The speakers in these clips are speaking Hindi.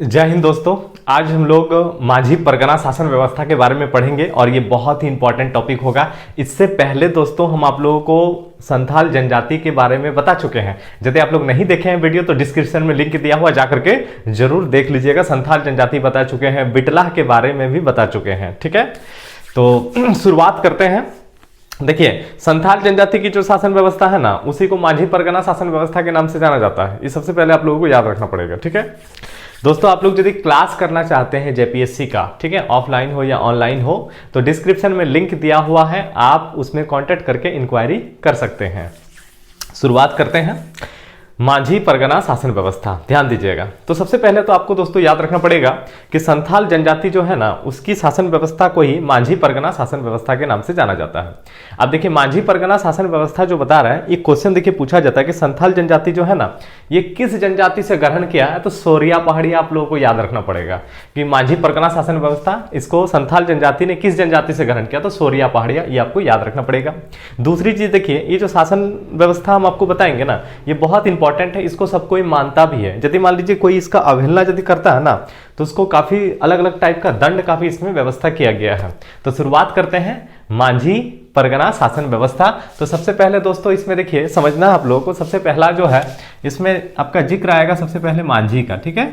जय हिंद दोस्तों। आज हम लोग माझी परगना शासन व्यवस्था के बारे में पढ़ेंगे और ये बहुत ही इंपॉर्टेंट टॉपिक होगा। इससे पहले दोस्तों हम आप लोगों को संथाल जनजाति के बारे में बता चुके हैं। यदि आप लोग नहीं देखे हैं वीडियो तो डिस्क्रिप्शन में लिंक दिया हुआ, जाकर के जरूर देख लीजिएगा। संथाल जनजाति बता चुके हैं, बिटलाह के बारे में भी बता चुके हैं। ठीक है, तो शुरुआत करते हैं। देखिए, संथाल जनजाति की जो शासन व्यवस्था है ना, उसी को माझी परगना शासन व्यवस्था के नाम से जाना जाता है। ये सबसे पहले आप लोगों को याद रखना पड़ेगा। ठीक है दोस्तों, आप लोग यदि क्लास करना चाहते हैं जेपीएससी का, ठीक है, ऑफलाइन हो या ऑनलाइन हो, तो डिस्क्रिप्शन में लिंक दिया हुआ है, आप उसमें कांटेक्ट करके इंक्वायरी कर सकते हैं। शुरुआत करते हैं माझी परगना शासन व्यवस्था। ध्यान दीजिएगा। तो सबसे पहले तो आपको दोस्तों याद रखना पड़ेगा कि संथाल जनजाति जो है ना, उसकी शासन व्यवस्था को ही माझी परगना शासन व्यवस्था के नाम से जाना जाता है। अब देखिए, माझी परगना शासन व्यवस्था जो बता रहा है, ये क्वेश्चन देखिए पूछा जाता है कि संथाल जनजाति जो है ना, ये किस जनजाति से ग्रहण किया है। तो सोरिया पहाड़ी आप लोगों को याद रखना पड़ेगा कि माझी परगना शासन व्यवस्था, इसको संथाल जनजाति ने किस जनजाति से ग्रहण किया, तो सोरिया पहाड़िया, ये आपको याद रखना पड़ेगा। दूसरी चीज देखिए, ये जो शासन व्यवस्था हम आपको बताएंगे ना, ये बहुत इंपॉर्टेंट है, इसको सब कोई मानता भी है। यदि मान लीजिए कोई इसका अवहेलना यदि करता है ना, तो उसको काफी अलग अलग टाइप का दंड काफी इसमें व्यवस्था किया गया है। तो शुरुआत करते हैं माझी परगना शासन व्यवस्था। तो सबसे पहले दोस्तों इसमें देखिए, समझना आप लोगों को, सबसे पहला जो है इसमें आपका जिक्र आएगा सबसे पहले माझी का। ठीक है,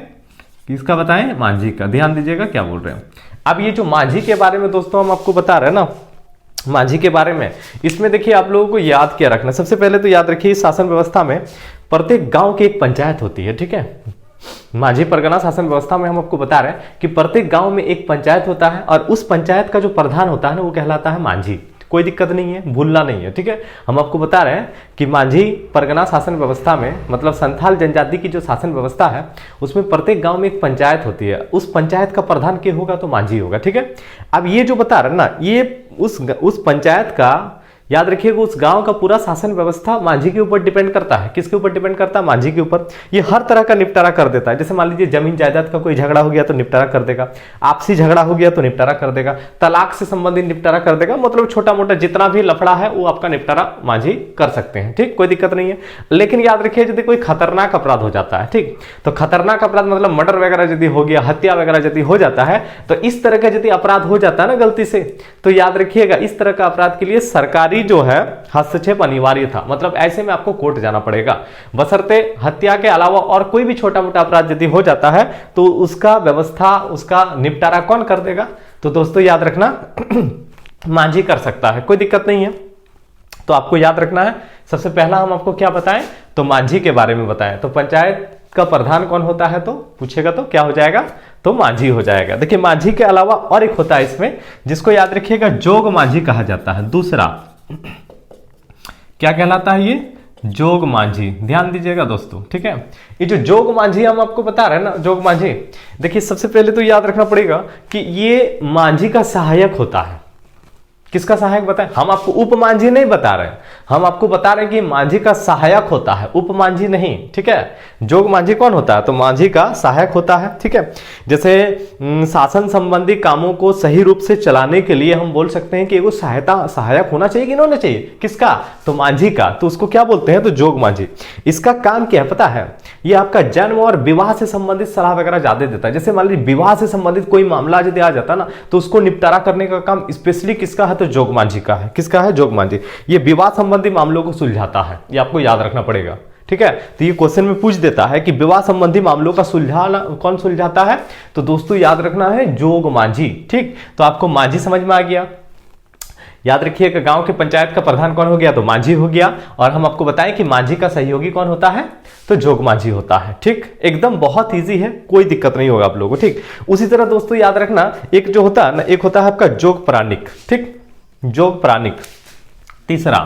किसका बताएं? माझी का। ध्यान दीजिएगा क्या बोल रहे हैं। अब ये जो माझी के बारे में दोस्तों हम आपको बता रहे हैं ना, माझी के बारे में, इसमें देखिए आप लोगों को याद क्या रखना। सबसे पहले तो याद रखिए, इस शासन व्यवस्था में प्रत्येक गांव की एक पंचायत होती है। ठीक है, माझी परगना शासन व्यवस्था में हम आपको बता रहे हैं कि प्रत्येक गांव में एक पंचायत होता है और उस पंचायत का जो प्रधान होता है ना, वो कहलाता है माझी। कोई दिक्कत नहीं है, भूलना नहीं है। ठीक है, हम आपको बता रहे हैं कि माझी परगना शासन व्यवस्था में, मतलब संथाल जनजाति की जो शासन व्यवस्था है, उसमें प्रत्येक गांव में एक पंचायत होती है। उस पंचायत का प्रधान के होगा तो माझी होगा। ठीक है, अब ये जो बता रहे हैं ना, ये उस पंचायत का, याद रखिएगा, उस गांव का पूरा शासन व्यवस्था माझी के ऊपर डिपेंड करता है। किसके ऊपर डिपेंड करता है? माझी के ऊपर। ये हर तरह का निपटारा कर देता है। जैसे मान लीजिए जमीन जायदाद का कोई झगड़ा हो गया तो निपटारा कर देगा, आपसी झगड़ा हो गया तो निपटारा कर देगा, तलाक से संबंधित निपटारा कर देगा। मतलब छोटा मोटा जितना भी लफड़ा है वो आपका निपटारा माझी कर सकते हैं। ठीक, कोई दिक्कत नहीं है। लेकिन याद रखिए, यदि कोई खतरनाक अपराध हो जाता है, ठीक, तो खतरनाक अपराध मतलब मर्डर वगैरह यदि हो गया, हत्या वगैरह यदि हो जाता है, तो इस तरह का यदि अपराध हो जाता है ना गलती से, तो याद रखिएगा, इस तरह का अपराध के लिए सरकारी जो है हस्तक्षेप अनिवार्य था। मतलब ऐसे में आपको कोर्ट जाना पड़ेगा। बशर्ते हत्या के अलावा और कोई भी छोटा मोटा अपराध यदि हो जाता है तो उसका व्यवस्था, उसका निपटारा कौन कर देगा? तो दोस्तों याद रखना, माझी कर सकता है, कोई दिक्कत नहीं है। तो आपको याद रखना है, सबसे पहला हम आपको क्या बताएं, तो माझी के बारे में बताएं। तो पंचायत का प्रधान कौन होता है, तो पूछेगा तो क्या हो जाएगा, तो माझी हो जाएगा। देखिए, माझी के अलावा और एक होता है इसमें, जिसको याद रखिएगा जोग माझी कहा जाता है। दूसरा क्या कहलाता है? ये जोग माझी। ध्यान दीजिएगा दोस्तों। ठीक है, ये जो जोग माझी हम आपको बता रहे हैं ना, जोग माझी, देखिए सबसे पहले तो याद रखना पड़ेगा कि ये माझी का सहायक होता है। किसका सहायक बताएं? हम आपको उप माझी नहीं बता रहे हैं, हम आपको बता रहे हैं कि माझी का सहायक होता है, उप माझी नहीं। ठीक है, जोग माझी कौन होता है? तो माझी का सहायक होता है। ठीक है, जैसे शासन संबंधी कामों को सही रूप से चलाने के लिए हम बोल सकते हैं कि एगो सहायक होना चाहिए कि नहीं होना चाहिए? किसका? तो माझी का। तो उसको क्या बोलते हैं? तो जोग माझी। इसका काम क्या है पता है? ये आपका जन्म और विवाह से संबंधित सलाह वगैरह ज्यादा देता है। जैसे मान लीजिए विवाह से संबंधित कोई मामला यदि आ जाता ना, तो उसको निपटारा करने का काम स्पेशली किसका है? तो जोग माझी का है। किसका है? जोग माझी। ये विवाह संबंधी मामलों को सुलझाता है, ये आपको याद रखना पड़ेगा। ठीक है, तो ये क्वेश्चन में पूछ देता है कि विवाह संबंधी मामलों का सुलझाना कौन सुलझाता है? तो दोस्तों याद रखना है जोग माझी। ठीक, तो आपको माझी समझ में आ गया। याद रखिएगा, गांव के पंचायत का प्रधान कौन हो गया? तो माझी हो गया। और हम आपको बताएं कि माझी का सहयोगी कौन होता है? तो जोग माझी होता है। ठीक, एकदम बहुत इजी है, कोई दिक्कत नहीं होगा आप लोगों को। ठीक, उसी तरह दोस्तों याद रखना, एक जो होता है ना, एक होता है आपका जोग प्राणिक। ठीक, जोग प्राणिक। तीसरा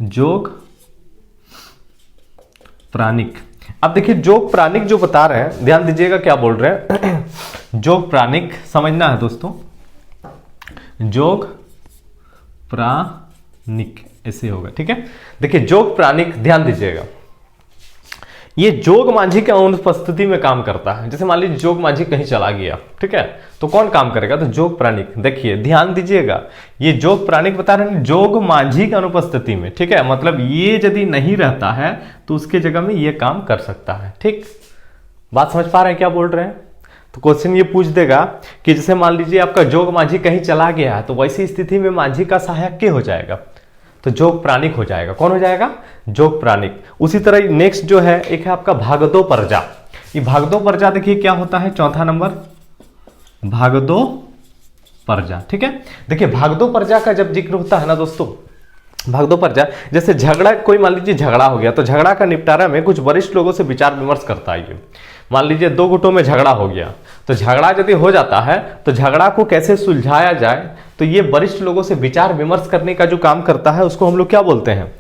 जोग प्राणिक। अब देखिए, जोग प्राणिक जो बता रहे हैं, ध्यान दीजिएगा क्या बोल रहे हैं। जोग प्राणिक समझना है दोस्तों, जोग प्राणिक ऐसे होगा। ठीक है, देखिए जोग प्राणिक, ध्यान दीजिएगा, ये जोग माझी के अनुपस्थिति में काम करता है। जैसे मान लीजिए जोग माझी कहीं चला गया, ठीक है, तो कौन काम करेगा? तो जोग प्राणिक। देखिए ध्यान दीजिएगा, ये जोग प्राणिक बता रहे हैं जोग माझी की अनुपस्थिति में। ठीक है, मतलब ये यदि नहीं रहता है तो उसके जगह में ये काम कर सकता है। ठीक, बात समझ पा रहे हैं क्या बोल रहे हैं? तो क्वेश्चन ये पूछ देगा कि जैसे मान लीजिए आपका जोग मांझी कहीं चला गया है, तो वैसी स्थिति में मांझी का सहायक क्या हो जाएगा? तो जोग प्राणिक हो जाएगा। कौन हो जाएगा? जोग प्राणिक। उसी तरह नेक्स्ट जो है एक है आपका भागदो पर्जा। ये भागदो पर्जा देखिए क्या होता है, चौथा नंबर भागदो पर्जा। ठीक है, देखिए भागदो पर्जा का जब जिक्र होता है ना दोस्तों, भागदो पर्जा जैसे झगड़ा, कोई मान लीजिए झगड़ा हो गया, तो झगड़ा का निपटारा में कुछ वरिष्ठ लोगों से विचार विमर्श करता है। ये मान लीजिए दो गुटों में झगड़ा हो गया, तो झगड़ा यदि हो जाता है तो झगड़ा को कैसे सुलझाया जाए, तो ये वरिष्ठ लोगों से विचार विमर्श करने का जो काम करता है उसको हम लोग क्या बोलते हैं?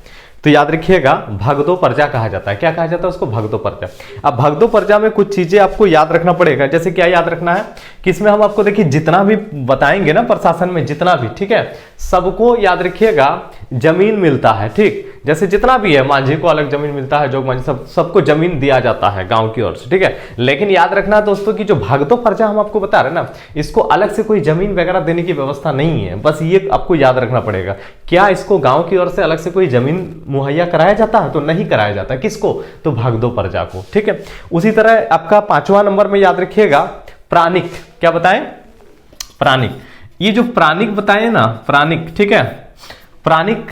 तो याद रखिएगा भागदो पर्जा कहा जाता है। क्या कहा जाता है उसको? भागदो पर्जा। अब भागदो पर्जा में कुछ चीजें आपको याद रखना पड़ेगा। जैसे क्या याद रखना है कि इसमें हम आपको देखिए जितना भी बताएंगे ना प्रशासन में, जितना भी, ठीक है, सबको याद रखिएगा जमीन मिलता है। ठीक, जैसे जितना भी है, मांझी को अलग जमीन मिलता है, जोग मांझी सबको जमीन दिया जाता है गांव की ओर से। ठीक है, लेकिन याद रखना दोस्तों कि जो भागदो पर्जा हम आपको बता रहे हैं ना, इसको अलग से कोई जमीन वगैरह देने की व्यवस्था नहीं है। बस ये आपको याद रखना पड़ेगा। क्या इसको गांव की ओर से अलग से कोई जमीन मुहैया कराया जाता है? तो नहीं कराया जाता। किसको? तो भागदो पर्जा को। ठीक है, उसी तरह आपका 5वां नंबर में याद रखिएगा प्राणिक। क्या बताएं? प्राणिक। ये जो प्राणिक बताए ना, प्राणिक, ठीक है, प्राणिक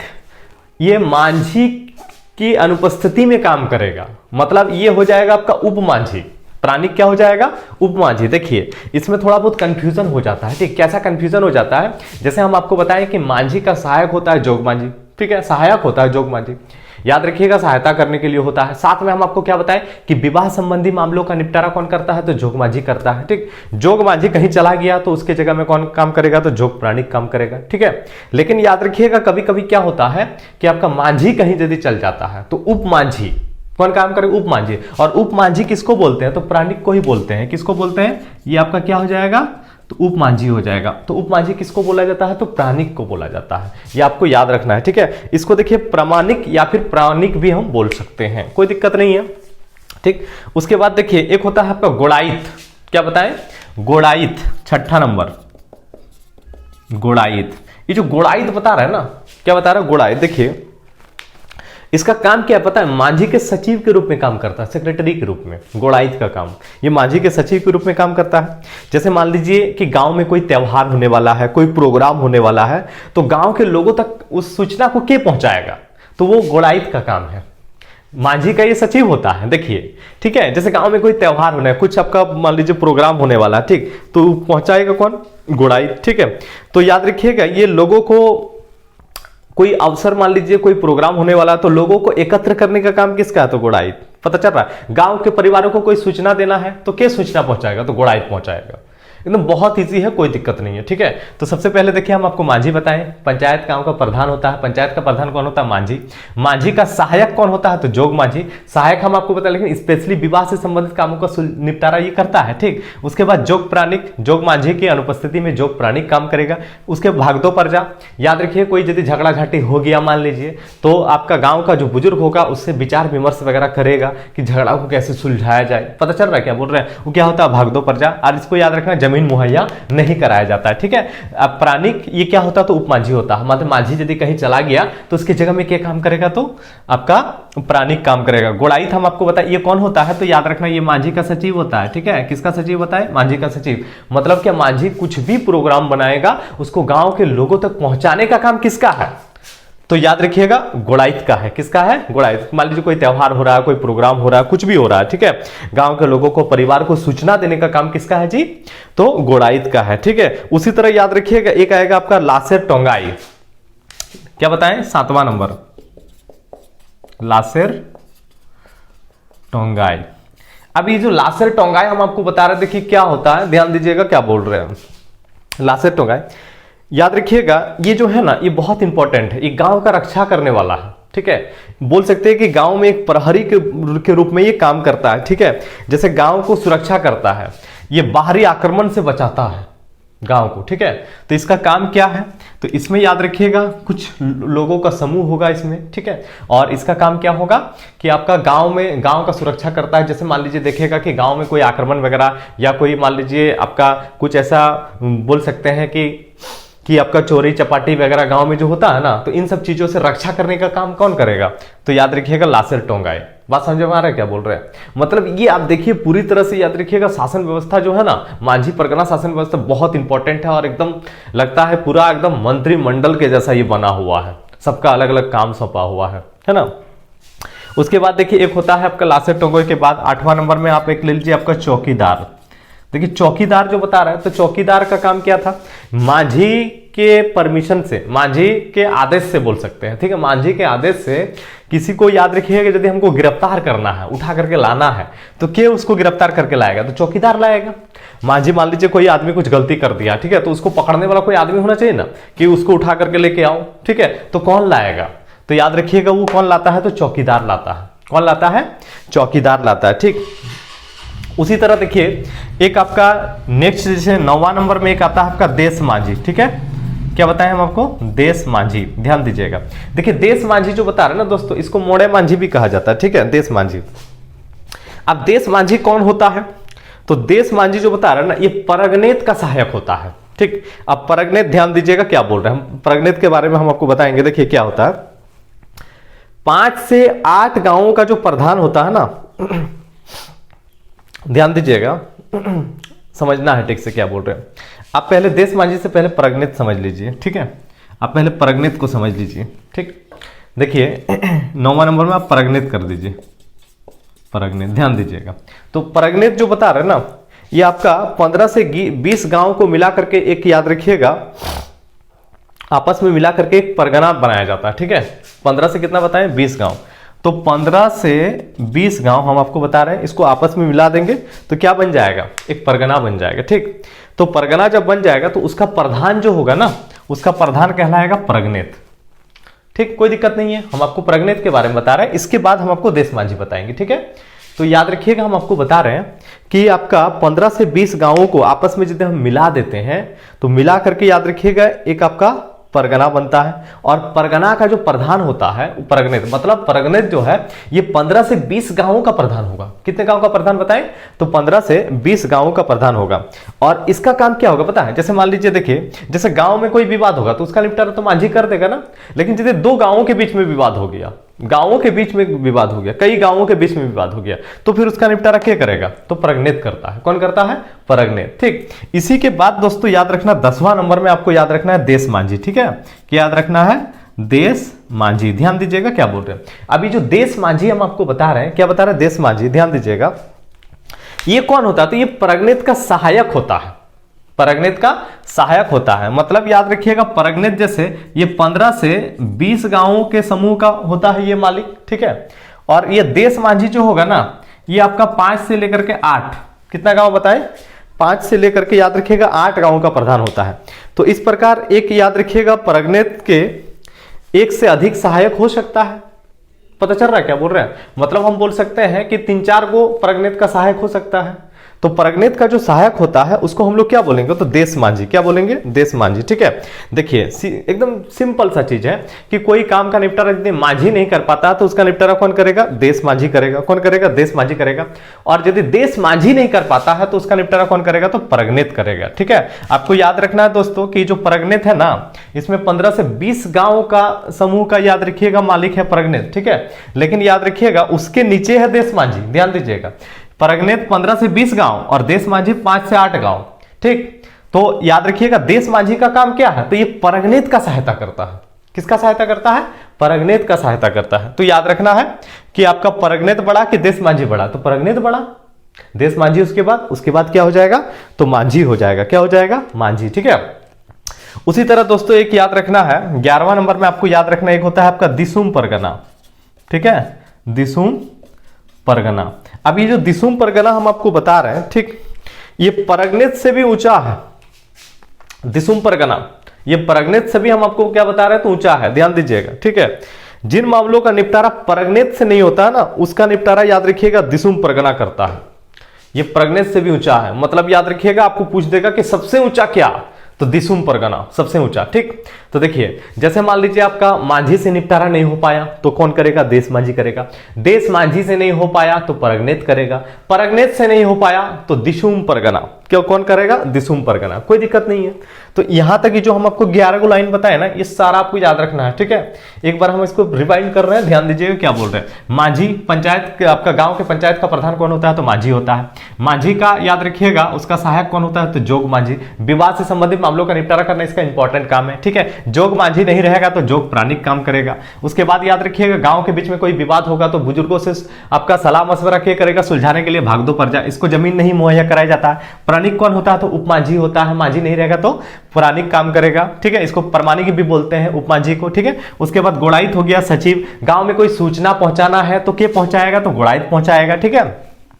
ये मांझी की अनुपस्थिति में काम करेगा। मतलब ये हो जाएगा आपका उपमांझी। प्राणिक क्या हो जाएगा? उपमांझी। देखिए इसमें थोड़ा बहुत कंफ्यूजन हो जाता है। ठीक, कैसा कंफ्यूजन हो जाता है? जैसे हम आपको बताएं कि मांझी का सहायक होता है जोग मांझी। ठीक है, सहायक होता है जोग मांझी, याद रखिएगा सहायता करने के लिए होता है। साथ में हम आपको क्या बताएं कि विवाह संबंधी मामलों का निपटारा कौन करता है? तो जोग मांझी करता है। ठीक, जोग मांझी कहीं चला गया तो उसके जगह में कौन काम करेगा? तो जोग प्राणिक काम करेगा। ठीक है, लेकिन याद रखिएगा कभी कभी क्या होता है कि आपका मांझी कहीं यदि चल जाता है तो उप मांझी कौन काम करे? उप मांझी। और उप मांझी किसको बोलते हैं? तो प्राणिक को ही बोलते हैं। किसको बोलते हैं? ये आपका क्या हो जाएगा? तो उपमांझी हो जाएगा। तो उपमांझी किसको बोला जाता है? तो प्राणिक को बोला जाता है। ये आपको याद रखना है। ठीक है, इसको देखिए प्रामाणिक या फिर प्राणिक भी हम बोल सकते हैं, कोई दिक्कत नहीं है। ठीक, उसके बाद देखिए एक होता है आपका गोड़ाइत। क्या बताएं? गोड़ाइत, 6ठा नंबर गोड़ाइत। ये जो गोड़ाइत बता रहा है ना, क्या बता रहा है? गोड़ाइत। देखिए इसका काम क्या है पता है? मांझी के सचिव के रूप में काम करता है, सेक्रेटरी के रूप में। गोड़ाइत का काम ये मांझी के सचिव के रूप में काम करता है। जैसे मान लीजिए कि गांव में कोई त्योहार होने वाला है, कोई प्रोग्राम होने वाला है, तो गांव के लोगों तक उस सूचना को के पहुंचाएगा? तो वो गोड़ाइत का काम है। मांझी का ये सचिव होता है। देखिए, ठीक है, जैसे गांव में कोई त्योहार होना है, कुछ आपका मान लीजिए प्रोग्राम होने वाला है, ठीक, तो पहुंचाएगा कौन? गोड़ाइत। ठीक है, तो याद रखिएगा ये लोगों को कोई अवसर, मान लीजिए कोई प्रोग्राम होने वाला तो लोगों को एकत्र करने का काम किसका है? तो गोड़ाइत। पता चल रहा है? गांव के परिवारों को कोई सूचना देना है तो क्या सूचना पहुंचाएगा? तो गोड़ाइत पहुंचाएगा। एकदम बहुत इजी है, कोई दिक्कत नहीं है। ठीक है, तो सबसे पहले देखिए हम आपको मांझी बताएं। पंचायत गांव का प्रधान होता है। पंचायत का प्रधान कौन होता है? मांझी। मांझी का सहायक कौन होता है? तो जोग मांझी। सहायक हम आपको बताएं, लेकिन स्पेशली विवाह से संबंधित कामों का निपटारा ये करता है। ठीक, उसके बाद जोग प्राणिक, जोग मांझी की अनुपस्थिति में जोग प्राणिक काम करेगा। उसके भागदो पर्जा, याद रखिए कोई यदि झगड़ा झाटी हो गया मान लीजिए, तो आपका गांव का जो बुजुर्ग होगा उससे विचार विमर्श वगैरह करेगा कि झगड़ा को कैसे सुलझाया जाए। पता चल रहा है क्या बोल रहे हैं? वो क्या होता है? भागदो पर्जा। और इसको याद रखना जमीन मुहैया नहीं कराया जाता है। ठीक है, अब प्राणिक ये क्या होता? तो उपमांझी होता है। मतलब मांझी यदि कहीं चला गया तो उसकी जगह में क्या काम करेगा? तो आपका प्राणिक काम करेगा। गोड़ाइत हम आपको बताएं ये कौन होता है? तो याद रखना ये मांझी का सचिव होता है। ठीक है, किसका सचिव होता है? मांझी का सचिव। मतलब क्या मांझी कुछ भी प्रोग्राम बनाएगा उसको गांव के लोगों तक पहुंचाने का काम किसका है? तो याद रखिएगा गोड़ाइत का है। किसका है? गोड़ाइत। मान लीजिए कोई त्योहार हो रहा है, कोई प्रोग्राम हो रहा है, कुछ भी हो रहा है, ठीक है, गांव के लोगों को, परिवार को सूचना देने का काम किसका है जी? तो गोड़ाइत का है। ठीक है, उसी तरह याद रखिएगा एक आएगा आपका लासेर टोंगाई। क्या बताएं? 7वां नंबर लासेर टोंगाई। अब ये जो लासेर टोंगाई हम आपको बता रहे हैं, देखिए क्या होता है, ध्यान दीजिएगा क्या बोल रहे हैं। लासेर टोंगाई याद रखिएगा ये जो है ना, ये बहुत इंपॉर्टेंट है। ये गांव का रक्षा करने वाला है। ठीक है, बोल सकते हैं कि गांव में एक प्रहरी के रूप में ये काम करता है। ठीक है, जैसे गांव को सुरक्षा करता है, ये बाहरी आक्रमण से बचाता है गांव को। ठीक है, तो इसका काम क्या है? तो इसमें याद रखिएगा कुछ लोगों का समूह होगा इसमें। ठीक है, और इसका काम क्या होगा कि आपका गांव में, गांव का सुरक्षा करता है। जैसे मान लीजिए देखिएगा कि गांव में कोई आक्रमण वगैरह, या कोई मान लीजिए आपका कुछ ऐसा बोल सकते हैं कि आपका चोरी चपाटी वगैरह गांव में जो होता है ना, तो इन सब चीजों से रक्षा करने का काम कौन करेगा? तो याद रखिएगा लासेर टोंगाई। बात समझ में आ रहा है क्या बोल रहे हैं? मतलब ये आप देखिए पूरी तरह से याद रखिएगा, शासन व्यवस्था जो है ना, माझी परगना शासन व्यवस्था बहुत इंपॉर्टेंट है और एकदम लगता है पूरा एकदम मंत्रिमंडल के जैसा ये बना हुआ है, सबका अलग अलग काम सौंपा हुआ है ना। उसके बाद देखिए एक होता है आपका लासे टोंगोई के बाद 8वां नंबर में आप एक ले लीजिए आपका चौकीदार। देखिए चौकीदार जो बता रहा है, तो चौकीदार का काम क्या था, माझी के परमिशन से, माझी के आदेश से बोल सकते हैं, ठीक है, माझी के आदेश से किसी को याद रखिएगा यदि हमको गिरफ्तार करना है, उठा करके लाना है, तो के उसको गिरफ्तार करके लाएगा, तो चौकीदार लाएगा। माझी मान लीजिए कोई आदमी कुछ गलती कर दिया, ठीक है, तो उसको पकड़ने वाला कोई आदमी होना चाहिए ना, कि उसको उठा करके लेके आओ, ठीक है, तो कौन लाएगा, तो याद रखिएगा वो कौन लाता है, तो चौकीदार लाता है। कौन लाता है? चौकीदार लाता है, ठीक। उसी तरह देखिए एक आपका नेक्स्ट जैसे 9वां नंबर में एक आता है आपका देश माझी, ठीक है, क्या बताएं हम आपको, देश माझी, ध्यान दीजिएगा। देखिए देश माझी जो बता रहे हैं ना दोस्तों, इसको मोड़े माझी भी कहा जाता है, ठीक है, देश माझी। अब देश माझी कौन होता है, तो देश माझी जो बता रहे हैं ना, ये परगनेत का सहायक होता है, ठीक। अब परगनेत ध्यान दीजिएगा क्या बोल रहे हैं, हम परगनेत के बारे में हम आपको बताएंगे। देखिए क्या होता है, 5 से 8 गांवों का जो प्रधान होता है ना, ध्यान दीजिएगा, समझना है ठीक से क्या बोल रहे हैं। आप पहले देश माझी से पहले परगनेत समझ लीजिए, ठीक है, आप पहले परगनेत को समझ लीजिए, ठीक। देखिए 9वां नंबर में आप परगनेत कर दीजिए, परगनेत ध्यान दीजिएगा। तो परगनेत जो बता रहे हैं ना, ये आपका 15 से 20 गांव को मिला करके एक, याद रखिएगा, आपस में मिला करके एक परगना बनाया जाता है, ठीक है। 15 से कितना बताएं, 20 गांव, तो 15 से 20 गांव हम आपको बता रहे हैं, इसको आपस में मिला देंगे तो क्या बन जाएगा, एक परगना बन जाएगा, ठीक। तो परगना जब बन जाएगा तो उसका प्रधान जो होगा ना, उसका प्रधान कहलाएगा परगनेत, ठीक, कोई दिक्कत नहीं है, हम आपको परगनेत के बारे में बता रहे हैं। इसके बाद हम आपको देश माझी बताएंगे, ठीक है। तो याद रखिएगा हम आपको बता रहे हैं कि आपका 15 से 20 गांवों को आपस में यदि हम मिला देते हैं, तो मिला करके याद रखिएगा एक आपका परगना बनता है, और परगना का जो प्रधान होता है परगनेत, मतलब परगनेत जो है ये 15 से 20 गांवों का प्रधान होगा। कितने गांव का प्रधान बताएं, तो 15 से 20 गांवों का प्रधान होगा। और इसका काम क्या होगा पता है, जैसे मान लीजिए देखिए, जैसे गांव में कोई विवाद होगा तो उसका निपटारा तो माझी कर देगा ना, लेकिन जैसे 2 गांवों के बीच में विवाद हो गया, गांवों के बीच में विवाद हो गया, कई गांवों के बीच में विवाद हो गया, तो फिर उसका निपटारा क्या करेगा, तो परगनेत करता है। कौन करता है, परगनेत, ठीक। इसी के बाद दोस्तों याद रखना 10वां नंबर में आपको याद रखना है देश माझी, ठीक है, क्या याद रखना है, देश माझी, ध्यान दीजिएगा क्या बोल रहे हैं। अभी जो देश माझी हम आपको बता रहे हैं, क्या बता रहे हैं, देश माझी, ध्यान दीजिएगा, ये कौन होता है, तो ये परगनेत का सहायक होता है, परगनेत का सहायक होता है। मतलब याद रखिएगा परगनेत जैसे ये 15 से 20 गांवों के समूह का होता है ये मालिक, ठीक है। और ये देश माझी जो होगा ना, ये आपका 5 से लेकर के 8, कितना गांव बताएं, 5 से लेकर के याद रखिएगा 8 गांवों का प्रधान होता है। तो इस प्रकार एक याद रखिएगा परगनेत के 1 से अधिक सहायक हो सकता है। पता चल रहा है क्या बोल रहे हैं, मतलब हम बोल सकते हैं कि 3-4 को परगनेत का सहायक हो सकता है। तो परगनेत का जो सहायक होता है उसको हम लोग क्या बोलेंगे, तो देश माझी, क्या बोलेंगे, देश माझी, ठीक है। देखिए एकदम सिंपल सा चीज है कि कोई काम का निपटारा यदि माझी नहीं कर पाता तो उसका निपटारा कौन करेगा, देश माझी करेगा। कौन करेगा, देश माझी करेगा। और यदि देश माझी नहीं कर पाता है तो उसका निपटारा कौन करेगा, तो परगनेत करेगा, ठीक है। आपको याद रखना है दोस्तों कि जो परगनेत है ना, इसमें 15 से 20 गांव का समूह का याद रखिएगा मालिक है परगनेत, ठीक है। लेकिन याद रखिएगा उसके नीचे है देश माझी, ध्यान दीजिएगा, परगनेत 15 से 20 गांव और देश माझी 5 से 8 गांव, ठीक। तो याद रखिएगा देश माझी का काम क्या है, तो ये परगनेत का सहायता करता है। किसका सहायता करता है, परगनेत का सहायता करता है। तो याद रखना है कि आपका परगनेत बड़ा कि देश माझी बड़ा, तो परगनेत बड़ा, देश माझी उसके बाद क्या हो जाएगा, तो माझी हो जाएगा, क्या हो जाएगा, माझी, ठीक है। उसी तरह दोस्तों एक याद रखना है 11वां नंबर में आपको याद रखना, एक होता है आपका दिसुम परगना, ठीक है, दिसुम परगना। अब ये जो दिसुम परगना हम आपको बता रहे हैं, ठीक, ये परगनेत से भी ऊंचा है, दिसुम परगना ये परगनेत से भी हम आपको क्या बता रहे हैं, तो ऊंचा है, ध्यान दीजिएगा, ठीक है। जिन मामलों का निपटारा परगनेत से नहीं होता है ना, उसका निपटारा याद रखिएगा दिसुम परगना करता है। ये परगनेत से भी ऊंचा है, मतलब याद रखिएगा आपको पूछ देगा कि सबसे ऊंचा क्या, तो दिसुम परगना सबसे ऊंचा, ठीक। तो देखिए जैसे मान लीजिए आपका माझी से निपटारा नहीं हो पाया तो कौन करेगा, देश माझी करेगा। देश माझी से नहीं हो पाया तो परगनेत करेगा। परगनेत से नहीं हो पाया तो दिसुम परगना, क्यों कौन करेगा? दिसुम परगना। कोई दिक्कत नहीं है। तो यहां तक कि जो हम आपको 11 को लाइन बताए ना, ये सारा आपको याद रखना है, ठीक है। एक बार हम इसको रिवाइंड कर रहे हैं, ध्यान दीजिएगा क्या बोल रहे हैं। माझी पंचायत, आपका गांव के पंचायत का प्रधान कौन होता है? तो माझी होता है। माझी का याद रखिएगा, उसका सहायक कौन होता है? तो जोग माझी। विवाद से संबंधित मामलों का निपटारा करना इसका इंपॉर्टेंट काम है, ठीक है। जोग माझी नहीं रहेगा तो जोग प्राणिक काम करेगा। उसके बाद याद रखिएगा, गांव के बीच में कोई विवाद होगा तो बुजुर्गों से आपका सलाह मशवरा क्या करेगा? सुलझाने के लिए भाग दो परजा। इसको जमीन नहीं मुहैया कराया जाता है। प्राणिक कौन होता है? तो उपमाझी होता है। माझी नहीं रहेगा तो पुरानिक काम करेगा, ठीक है। इसको परमानिक भी बोलते हैं, उपमाझी को, ठीक है। उसके बाद गोड़ाइत हो गया सचिव। गांव में कोई सूचना पहुंचाना है तो के पहुंचाएगा? तो गोड़ाइत पहुंचाएगा, ठीक है।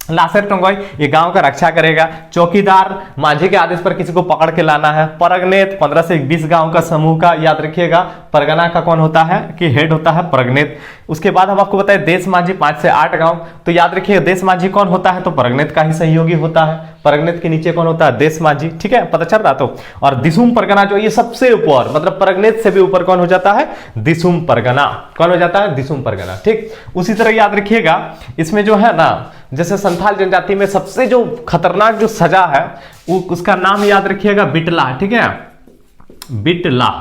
लासर टंगोई, ये गांव का रक्षा करेगा। चौकीदार, माझी के आदेश पर किसी को पकड़ के लाना है। परगनेत, 15 से 20 गांव का समूह का याद रखिएगा। परगना का कौन होता है? कि हेड होता है परगनेत। उसके बाद हम आपको बताएं देश माझी, 5 से 8 गांव। तो याद रखिएगा देश माझी कौन होता है? तो परगनेत का ही सहयोगी होता है। परगनेत के नीचे कौन होता है? देश माझी, ठीक है, पता चल रहा। तो और दिसुम परगना जो ये सबसे ऊपर, मतलब परगनेत से भी ऊपर कौन हो जाता है? दिसुम परगना। कौन हो जाता है? दिसुम परगना, ठीक। उसी तरह याद रखिएगा, इसमें जो है ना, जैसे संथाल जनजाति में सबसे जो खतरनाक जो सजा है वो, उसका नाम याद रखिएगा बिटला, ठीक है, बिटला।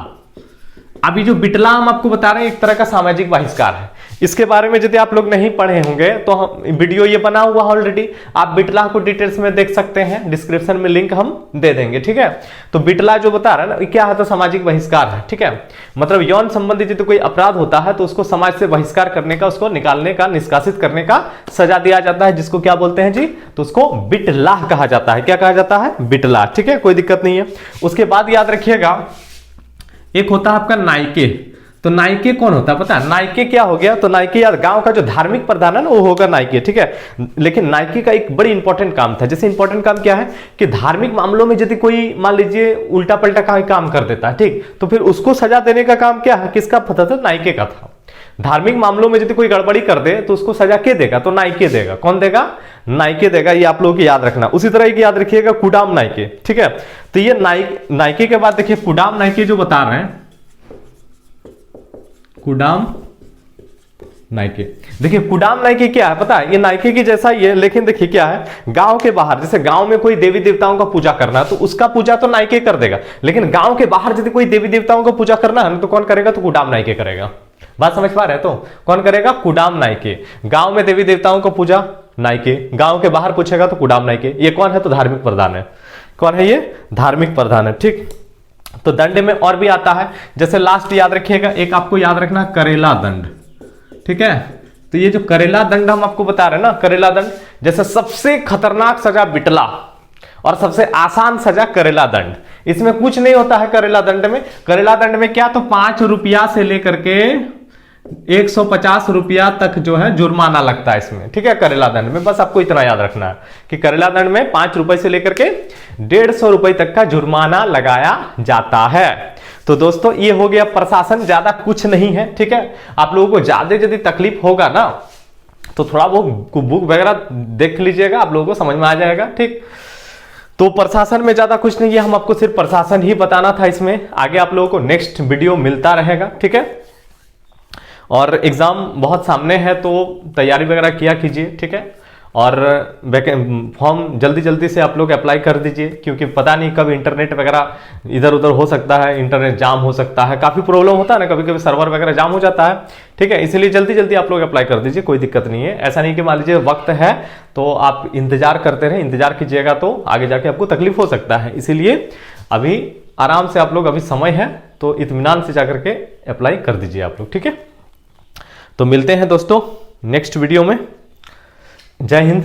अभी जो बिटला हम आपको बता रहे हैं एक तरह का सामाजिक बहिष्कार है। इसके बारे में यदि आप लोग नहीं पढ़े होंगे तो हम वीडियो ये बना हुआ ऑलरेडी, आप बिटला को डिटेल्स में देख सकते हैं, डिस्क्रिप्शन में लिंक हम दे देंगे, ठीक है। तो बिटला जो बता रहा है ना, क्या है? तो सामाजिक बहिष्कार है, ठीक है। मतलब यौन संबंधी यदि कोई अपराध होता है तो उसको समाज से बहिष्कार करने का, उसको निकालने का, निष्कासित करने का सजा दिया जाता है, जिसको क्या बोलते हैं जी? तो उसको बिटला कहा जाता है। क्या कहा जाता है? बिटला, ठीक है, कोई दिक्कत नहीं है। उसके बाद याद रखिएगा एक होता है आपका नायके। तो नायके कौन होता है पता है? नायके क्या हो गया? तो नायके यार गांव का जो धार्मिक प्रधान है ना, वो होगा नायके, ठीक है। लेकिन नायके का एक बड़ी इंपॉर्टेंट काम था। जैसे इंपॉर्टेंट काम क्या है कि धार्मिक मामलों में यदि कोई मान लीजिए उल्टा पलटा का काम कर देता है, ठीक, तो फिर उसको सजा देने का काम क्या है? किसका पता था? नायके का था। धार्मिक मामलों में यदि कोई गड़बड़ी कर दे तो उसको सजा के देगा? तो नायके देगा। कौन देगा? नायके देगा। ये आप लोगों को याद रखना। उसी तरह की याद रखिएगा कुडाम नायके, ठीक है। तो ये नायके के बाद देखिए कुडाम नायके जो बता रहे हैं, कुडाम नायके। देखिए कुडाम नायके क्या है पता है? ये नायके की जैसा ही है, लेकिन देखिए क्या है, गांव के बाहर, जैसे गांव में कोई देवी देवताओं का पूजा करना है तो उसका पूजा तो नायके कर देगा, लेकिन गांव के बाहर यदि कोई देवी देवताओं का पूजा करना है तो कौन करेगा? तो कुडाम नायके करेगा। बात समझ पा रहे हैं? तो कौन करेगा? कुडाम नायके। गांव में देवी देवताओं का पूजा नायके, गांव के बाहर पूछेगा तो कुडाम नायके। ये कौन है? तो धार्मिक प्रधान है। कौन है ये? धार्मिक प्रधान है, ठीक। तो दंड में और भी आता है, जैसे लास्ट याद रखिएगा, एक आपको याद रखना करेला दंड, ठीक है। तो ये जो करेला दंड हम आपको बता रहे हैं ना, करेला दंड, जैसे सबसे खतरनाक सजा बिटला और सबसे आसान सजा करेला दंड। इसमें कुछ नहीं होता है करेला दंड में। करेला दंड में क्या? तो 5 रुपया से लेकर के 150 रुपया तक जो है जुर्माना लगता है इसमें, ठीक है। करेला दंड में बस आपको इतना याद रखना है कि करेला दंड में 5 रुपए से लेकर के 150 रुपए तक का जुर्माना लगाया जाता है। तो दोस्तों ये हो गया प्रशासन, ज्यादा कुछ नहीं है, ठीक है। आप लोगों को ज्यादा यदि तकलीफ होगा ना तो थोड़ा वो बुक वगैरह देख लीजिएगा, आप लोगों को समझ में आ जाएगा, ठीक। तो प्रशासन में ज्यादा कुछ नहीं है, हम आपको सिर्फ प्रशासन ही बताना था इसमें। आगे आप लोगों को नेक्स्ट वीडियो मिलता रहेगा, ठीक है। और एग्जाम बहुत सामने है तो तैयारी वगैरह किया कीजिए, ठीक है। और फॉर्म जल्दी जल्दी से आप लोग अप्लाई कर दीजिए, क्योंकि पता नहीं कब इंटरनेट वगैरह इधर उधर हो सकता है, इंटरनेट जाम हो सकता है, काफ़ी प्रॉब्लम होता है ना, कभी कभी सर्वर वगैरह जाम हो जाता है, ठीक है। इसलिए जल्दी जल्दी आप लोग अप्लाई कर दीजिए, कोई दिक्कत नहीं है। ऐसा नहीं कि मान लीजिए वक्त है तो आप इंतजार करते रहें, इंतजार कीजिएगा तो आगे जाके आपको तकलीफ हो सकता है। इसीलिए अभी आराम से आप लोग, अभी समय है तो इत्मीनान से जाकर के अप्लाई कर दीजिए आप लोग, ठीक है। तो मिलते हैं दोस्तों नेक्स्ट वीडियो में। जय हिंद।